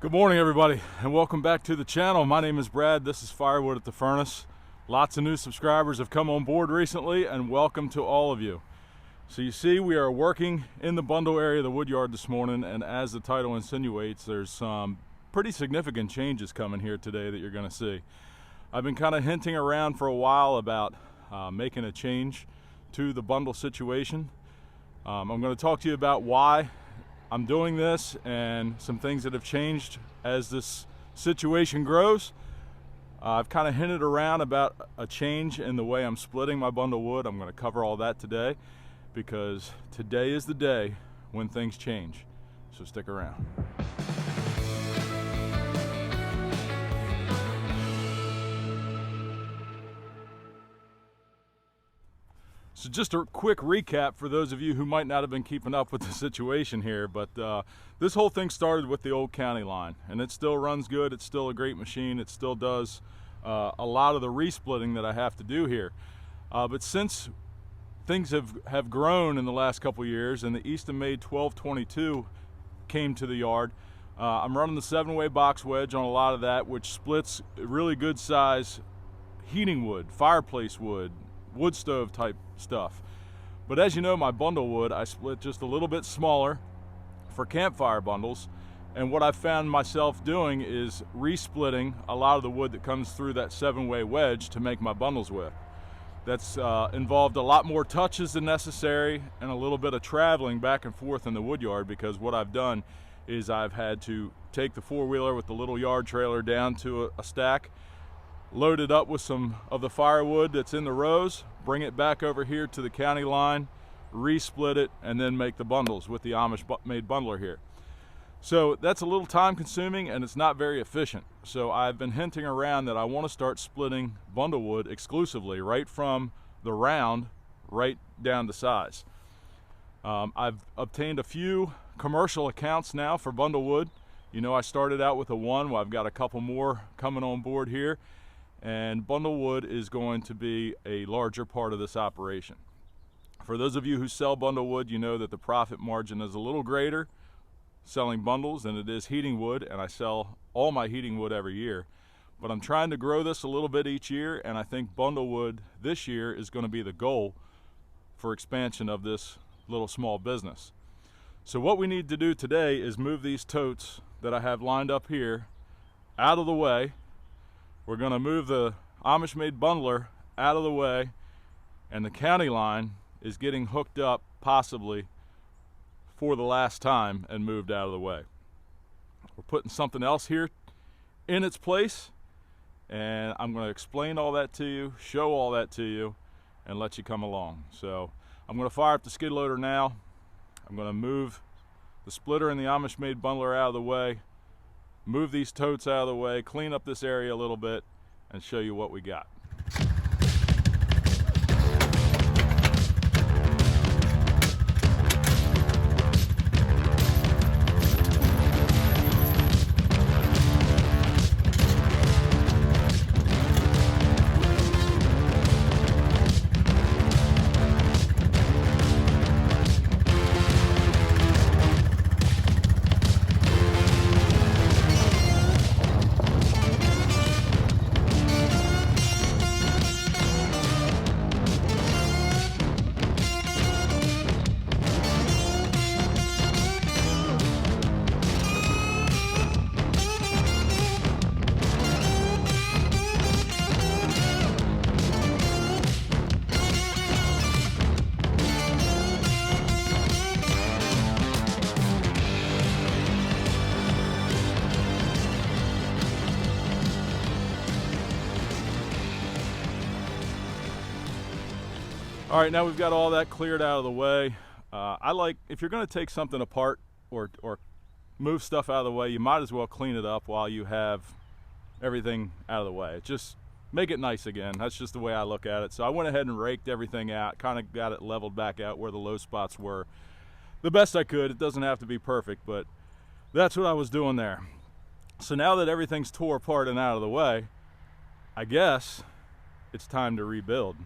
Good morning, everybody, and welcome back to the channel. My name is Brad. This is Firewood at the Furnace. Lots of new subscribers have come on board recently, and welcome to all of you. So you see, we are working in the bundle area of the woodyard this morning, and as the title insinuates, there's some pretty significant changes coming here today that you're going to see. I've been kind of hinting around for a while about making a change to the bundle situation. I'm going to talk to you about why I'm doing this and some things that have changed as this situation grows. I've kind of hinted around about a change in the way I'm splitting my bundle wood. I'm going to cover all that today because today is the day when things change. So stick around. So just a quick recap for those of you who might not have been keeping up with the situation here, but this whole thing started with the old Countyline, and it still runs good. It's still a great machine. It still does a lot of the resplitting that I have to do here. But since things have grown in the last couple years and the Eastonmade 1222 came to the yard, I'm running the 7-way box wedge on a lot of that, which splits really good size heating wood, fireplace wood, wood stove type stuff. But as you know, my bundle wood I split just a little bit smaller for campfire bundles, and what I've found myself doing is resplitting a lot of the wood that comes through that 7-way wedge to make my bundles with. That's involved a lot more touches than necessary and a little bit of traveling back and forth in the wood yard, because what I've done is I've had to take the 4-wheeler with the little yard trailer down to a stack, load it up with some of the firewood that's in the rows, bring it back over here to the Countyline, resplit it, and then make the bundles with the Amish made bundler here. So that's a little time consuming and it's not very efficient. So I've been hinting around that I want to start splitting bundle wood exclusively, right from the round right down to size. I've obtained a few commercial accounts now for bundle wood. You know, I started out with a 1, well, I've got a couple more coming on board here. And bundle wood is going to be a larger part of this operation. For those of you who sell bundle wood, you know that the profit margin is a little greater selling bundles than it is heating wood, and I sell all my heating wood every year. But I'm trying to grow this a little bit each year, and I think bundle wood this year is going to be the goal for expansion of this little small business. So what we need to do today is move these totes that I have lined up here out of the way. We're going to move the Amish made bundler out of the way, and the Countyline is getting hooked up possibly for the last time and moved out of the way. We're putting something else here in its place, and I'm going to explain all that to you, show all that to you, and let you come along. So I'm going to fire up the skid loader now. I'm going to move the splitter and the Amish made bundler out of the way, move these totes out of the way, clean up this area a little bit, and show you what we got. All right, now we've got all that cleared out of the way. I like, if you're going to take something apart or move stuff out of the way, you might as well clean it up while you have everything out of the way. Just make it nice again. That's just the way I look at it. So I went ahead and raked everything out, kind of got it leveled back out where the low spots were the best I could. It doesn't have to be perfect, but that's what I was doing there. So now that everything's tore apart and out of the way, I guess it's time to rebuild.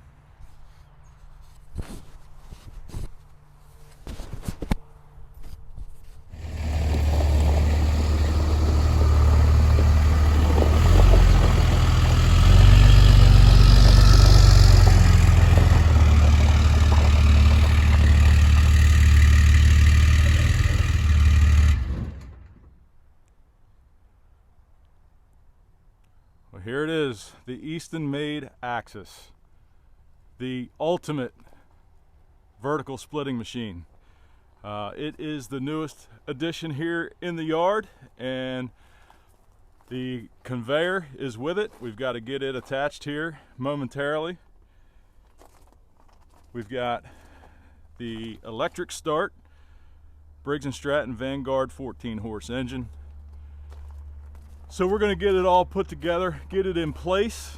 Well, here it is, the Eastonmade Axis, the ultimate vertical splitting machine. It is the newest addition here in the yard, and the conveyor is with it. We've got to get it attached here momentarily. We've got the electric start, Briggs & Stratton Vanguard 14 horse engine. So we're going to get it all put together, get it in place.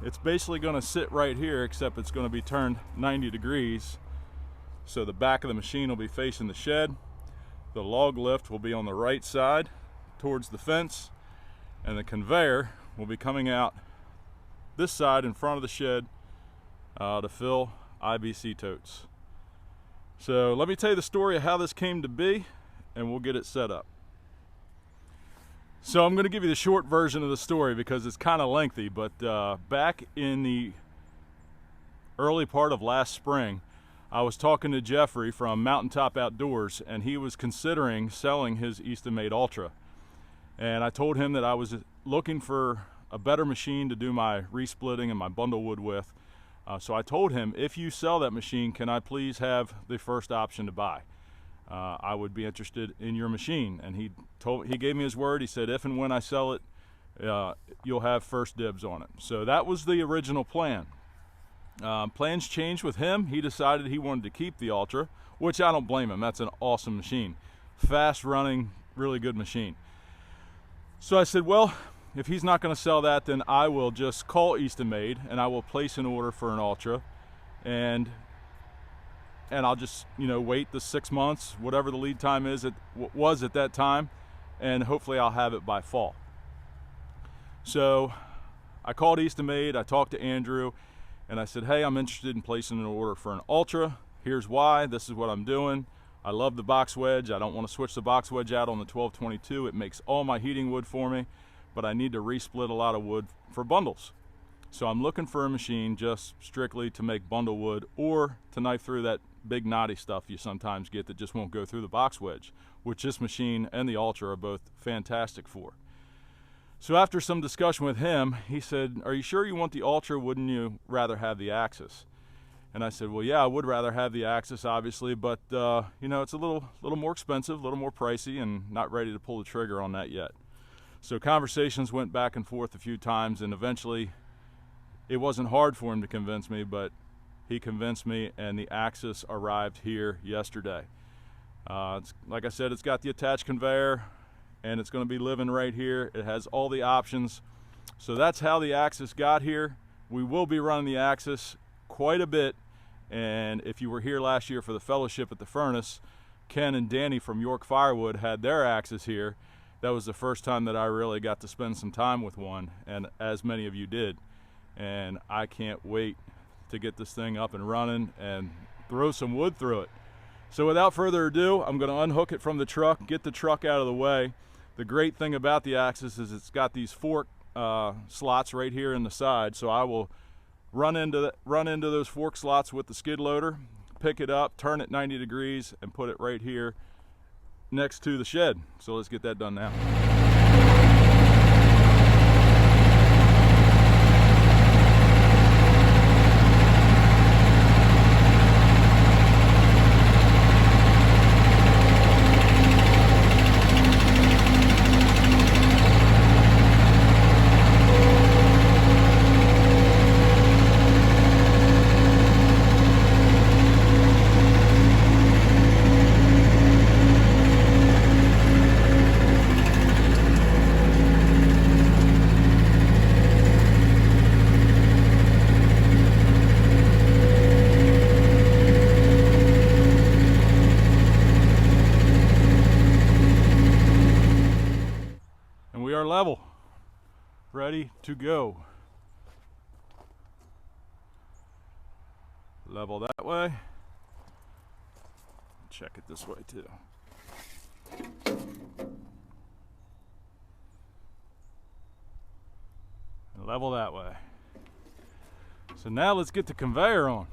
It's basically going to sit right here, except it's going to be turned 90 degrees. So the back of the machine will be facing the shed. The log lift will be on the right side towards the fence, and the conveyor will be coming out this side in front of the shed to fill IBC totes. So let me tell you the story of how this came to be, and we'll get it set up. So I'm going to give you the short version of the story because it's kind of lengthy, but back in the early part of last spring, I was talking to Jeffrey from Mountaintop Outdoors, and he was considering selling his Eastonmade Ultra. And I told him that I was looking for a better machine to do my resplitting and my bundle wood with. So I told him, if you sell that machine, can I please have the first option to buy? I would be interested in your machine. And he gave me his word. He said, if and when I sell it, you'll have first dibs on it. So that was the original plan. Plans changed with him. He decided he wanted to keep the Ultra, which I don't blame him. That's an awesome machine. Fast running, really good machine. So I said, well, if he's not going to sell that, then I will just call Eastonmade and I will place an order for an Ultra, and I'll just, wait the 6 months, whatever the lead time was at that time, and hopefully I'll have it by fall. So I called Eastonmade, I talked to Andrew, and I said, hey, I'm interested in placing an order for an Ultra. Here's why. This is what I'm doing. I love the box wedge. I don't want to switch the box wedge out on the 1222. It makes all my heating wood for me, but I need to resplit a lot of wood for bundles. So I'm looking for a machine just strictly to make bundle wood, or to knife through that big knotty stuff you sometimes get that just won't go through the box wedge, which this machine and the Ultra are both fantastic for. So after some discussion with him, he said, are you sure you want the Ultra? Wouldn't you rather have the Axis? And I said, well, yeah, I would rather have the Axis, obviously, but it's a little more expensive, a little more pricey, and not ready to pull the trigger on that yet. So conversations went back and forth a few times, and eventually it wasn't hard for him to convince me, but he convinced me, and the Axis arrived here yesterday. Like I said, it's got the attached conveyor, and it's going to be living right here. It has all the options. So that's how the Axis got here. We will be running the Axis quite a bit, and if you were here last year for the fellowship at the furnace, Ken and Danny from York Firewood had their Axis here. That was the first time that I really got to spend some time with one, and as many of you did. And I can't wait to get this thing up and running and throw some wood through it. So without further ado, I'm going to unhook it from the truck, get the truck out of the way. The great thing about the Axis is it's got these fork slots right here in the side, so I will run into those fork slots with the skid loader, pick it up, turn it 90 degrees, and put it right here next to the shed. So let's get that done now. Level, ready to go. Level that way. Check it this way too. And level that way. So now let's get the conveyor on.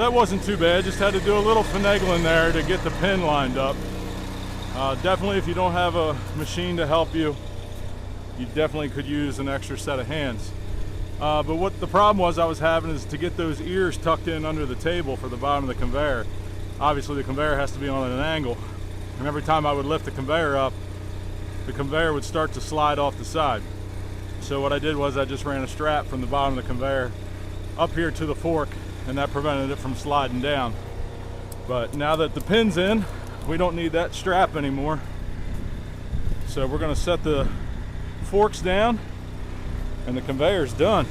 So that wasn't too bad, just had to do a little finagling there to get the pin lined up. Definitely if you don't have a machine to help you, you definitely could use an extra set of hands. But what the problem was I was having is to get those ears tucked in under the table for the bottom of the conveyor. Obviously the conveyor has to be on an angle, and every time I would lift the conveyor up, the conveyor would start to slide off the side. So what I did was I just ran a strap from the bottom of the conveyor up here to the fork, and that prevented it from sliding down. But now that the pin's in, we don't need that strap anymore. So we're going to set the forks down and the conveyor's done,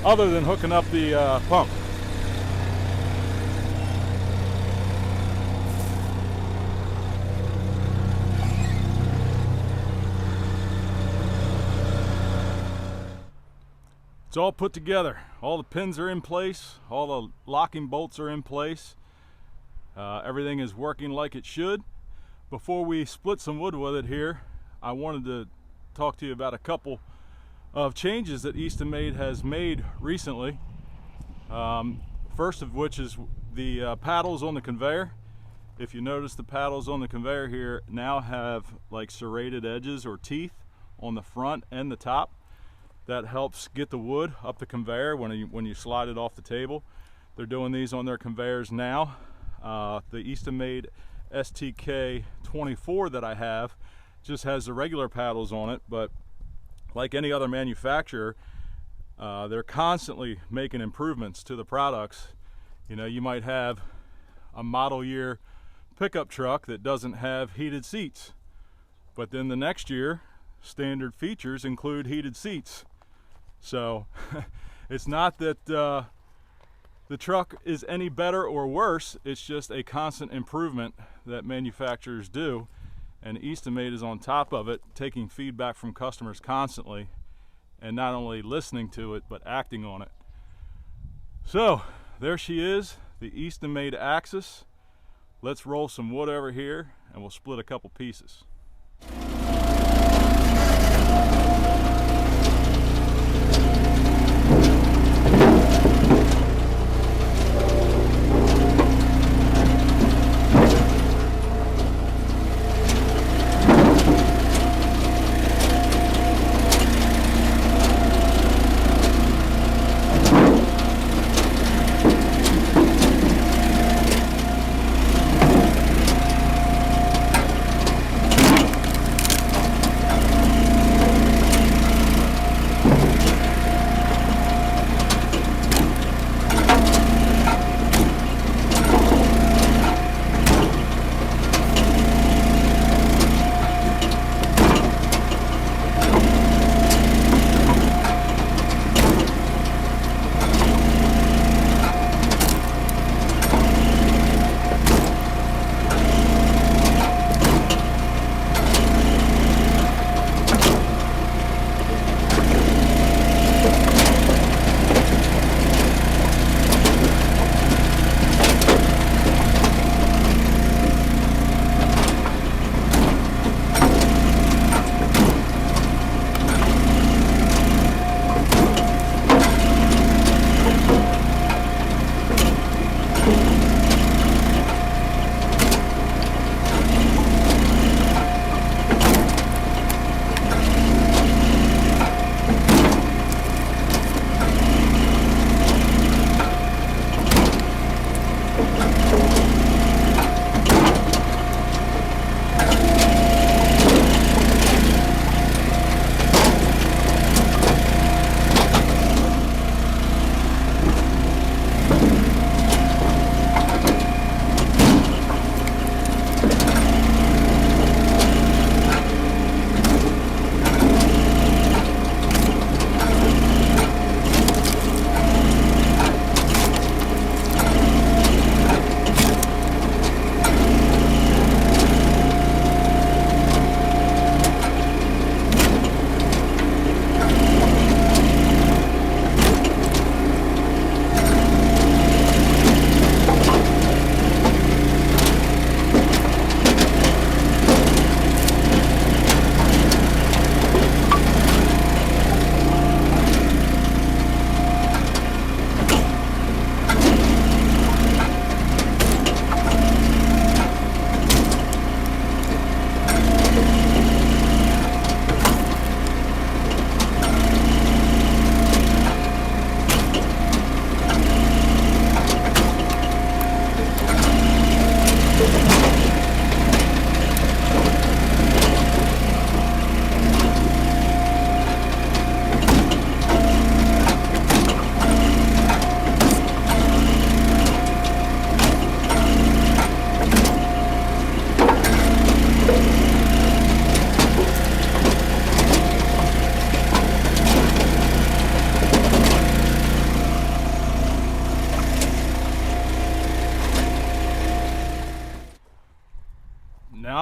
other than hooking up the pump. It's all put together. All the pins are in place. All the locking bolts are in place. Everything is working like it should. Before we split some wood with it here, I wanted to talk to you about a couple of changes that Eastonmade has made recently. First of which is the paddles on the conveyor. If you notice, the paddles on the conveyor here now have like serrated edges or teeth on the front and the top. That helps get the wood up the conveyor when you slide it off the table. They're doing these on their conveyors now. The Eastonmade STK 24 that I have just has the regular paddles on it, but like any other manufacturer, they're constantly making improvements to the products. You know, you might have a model year pickup truck that doesn't have heated seats, but then the next year standard features include heated seats. So it's not that the truck is any better or worse, it's just a constant improvement that manufacturers do, and Eastonmade is on top of it, taking feedback from customers constantly and not only listening to it but acting on it. So there she is, the Eastonmade Axis. Let's roll some wood over here and we'll split a couple pieces.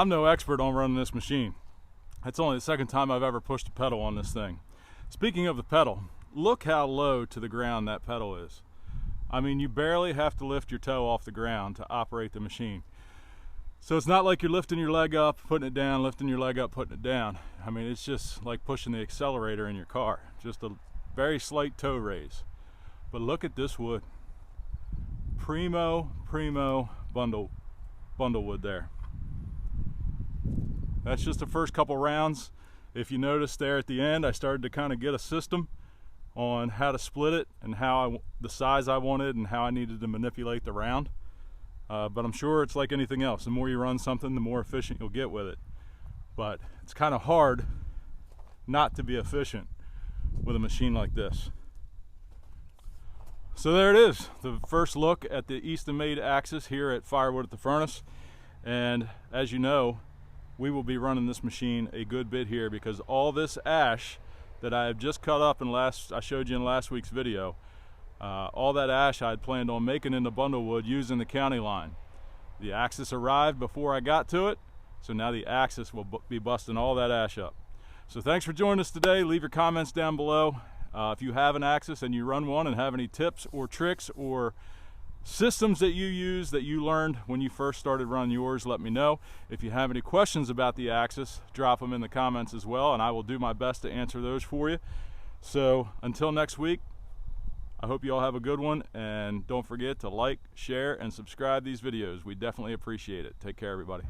I'm no expert on running this machine. It's only the second time I've ever pushed a pedal on this thing. Speaking of the pedal, look how low to the ground that pedal is. I mean, you barely have to lift your toe off the ground to operate the machine. So it's not like you're lifting your leg up, putting it down, lifting your leg up, putting it down. I mean, it's just like pushing the accelerator in your car. Just a very slight toe raise. But look at this wood. Primo bundle wood there. That's just the first couple rounds. If you notice there at the end, I started to kind of get a system on how to split it and the size I wanted and how I needed to manipulate the round. But I'm sure it's like anything else. The more you run something, the more efficient you'll get with it. But it's kind of hard not to be efficient with a machine like this. So there it is, the first look at the Eastonmade axis here at Firewood at the Furnace. And as you know, we will be running this machine a good bit here because all this ash that I have just cut up I showed you in last week's video, all that ash I had planned on making into bundle wood using the Countyline. The axis arrived before I got to it, so now the axis will be busting all that ash up. So thanks for joining us today. Leave your comments down below. If you have an axis and you run one and have any tips or tricks or systems that you use that you learned when you first started running yours, let me know. If you have any questions about the axis, drop them in the comments as well, and I will do my best to answer those for you. So until next week, I hope you all have a good one, and don't forget to like, share, and subscribe these videos. We definitely appreciate it. Take care, everybody.